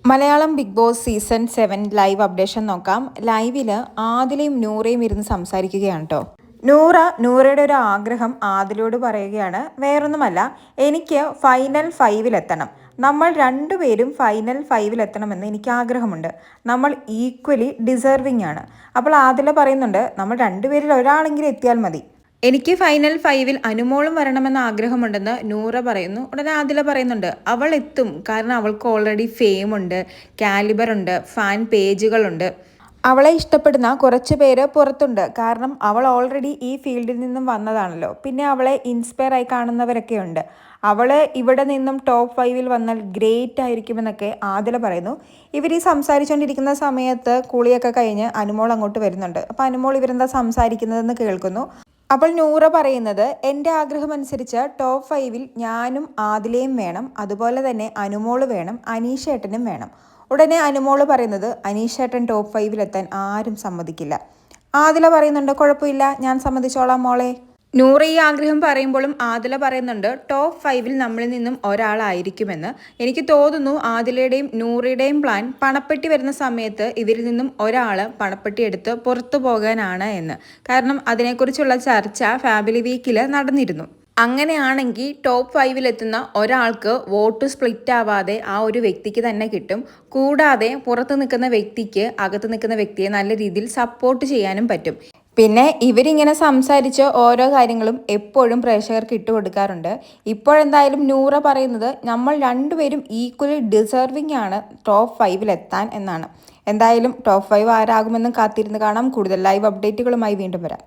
Malayalam big boss season 7 live updation നോക്കാം. ലൈവിൽ ആദിലയും നൂറയും ഇരുന്ന് സംസാരിക്കുകയാണ് കേട്ടോ. നൂറയുടെ ഒരു ആഗ്രഹം ആദിലോട് പറയുകയാണ്. വേറൊന്നുമല്ല, എനിക്ക് ഫൈനൽ 5-ൽ നമ്മൾ രണ്ടുപേരും ഫൈനൽ 5-ൽ എനിക്ക് ആഗ്രഹമുണ്ട്. നമ്മൾ ഈക്വലി ഡിസേർവിംഗ് ആണ്. അപ്പോൾ ആദില പറയുന്നുണ്ട്, നമ്മൾ രണ്ടുപേരിൽ ഒരാളെങ്കിലും എത്തിയാൽ മതി. എനിക്ക് ഫൈനൽ 5-ൽ അനുമോളും വരണമെന്ന് ആഗ്രഹമുണ്ടെന്ന് നൂറ പറയുന്നു. ഉടനെ ആദില പറയുന്നുണ്ട്, അവൾ എത്തും. കാരണം അവൾക്ക് ഓൾറെഡി ഫെയിമുണ്ട്, കാലിബറുണ്ട്, ഫാൻ പേജുകളുണ്ട്. അവളെ ഇഷ്ടപ്പെടുന്ന കുറച്ച് പേര് പുറത്തുണ്ട്. കാരണം അവൾ ഓൾറെഡി ഈ ഫീൽഡിൽ നിന്നും വന്നതാണല്ലോ. പിന്നെ അവളെ ഇൻസ്പയർ ആയി കാണുന്നവരൊക്കെ ഉണ്ട്. അവൾ ഇവിടെ നിന്നും ടോപ്പ് 5-ൽ വന്നാൽ ഗ്രേറ്റ് ആയിരിക്കുമെന്നൊക്കെ ആദില പറയുന്നു. ഇവർ ഈ സംസാരിച്ചുകൊണ്ടിരിക്കുന്ന സമയത്ത് കുളിയൊക്കെ കഴിഞ്ഞ് അനുമോൾ അങ്ങോട്ട് വരുന്നുണ്ട്. അപ്പോൾ അനുമോൾ ഇവരെന്താ സംസാരിക്കുന്നതെന്ന് കേൾക്കുന്നു. അപ്പോൾ നൂറ പറയുന്നത്, എൻ്റെ ആഗ്രഹമനുസരിച്ച് ടോപ്പ് 5-ൽ ഞാനും ആദിലയും വേണം, അതുപോലെ തന്നെ അനുമോള് വേണം, അനീഷേട്ടനും വേണം. ഉടനെ അനുമോള് പറയുന്നത്, അനീഷേട്ടൻ ടോപ്പ് 5-ൽ ആരും സമ്മതിക്കില്ല. ആദില പറയുന്നുണ്ട്, കുഴപ്പമില്ല, ഞാൻ സമ്മതിച്ചോളാം മോളെ. നൂറ ഈ ആഗ്രഹം പറയുമ്പോഴും ആദില പറയുന്നുണ്ട്, ടോപ്പ് 5-ൽ നമ്മളിൽ നിന്നും ഒരാളായിരിക്കുമെന്ന്. എനിക്ക് തോന്നുന്നു ആദിലയുടെയും നൂറയുടെയും പ്ലാൻ പണപ്പെട്ടി വരുന്ന സമയത്ത് ഇവരിൽ നിന്നും ഒരാൾ പണപ്പെട്ടി എടുത്ത് പുറത്തു പോകാനാണ് എന്ന്. കാരണം അതിനെക്കുറിച്ചുള്ള ചർച്ച ഫാമിലി വീക്കിൽ നടന്നിരുന്നു. അങ്ങനെയാണെങ്കിൽ ടോപ്പ് 5-ൽ ഒരാൾക്ക് വോട്ട് സ്പ്ലിറ്റ് ആവാതെ ആ ഒരു വ്യക്തിക്ക് തന്നെ കിട്ടും. കൂടാതെ പുറത്ത് നിൽക്കുന്ന വ്യക്തിക്ക് അകത്ത് നിൽക്കുന്ന വ്യക്തിയെ നല്ല രീതിയിൽ സപ്പോർട്ട് ചെയ്യാനും പറ്റും. പിന്നെ ഇവരിങ്ങനെ സംസാരിച്ച് ഓരോ കാര്യങ്ങളും എപ്പോഴും പ്രേക്ഷകർക്ക് ഇട്ടുകൊടുക്കാറുണ്ട്. ഇപ്പോഴെന്തായാലും നൂറ പറയുന്നത്, നമ്മൾ രണ്ടുപേരും ഈക്വലി ഡിസേർവിംഗ് ആണ് ടോപ്പ് 5-ൽ എന്നാണ്. എന്തായാലും ടോപ്പ് 5 ആരാകുമെന്നും കാത്തിരുന്ന് കാണാം. കൂടുതൽ ലൈവ് അപ്ഡേറ്റുകളുമായി വീണ്ടും വരാം.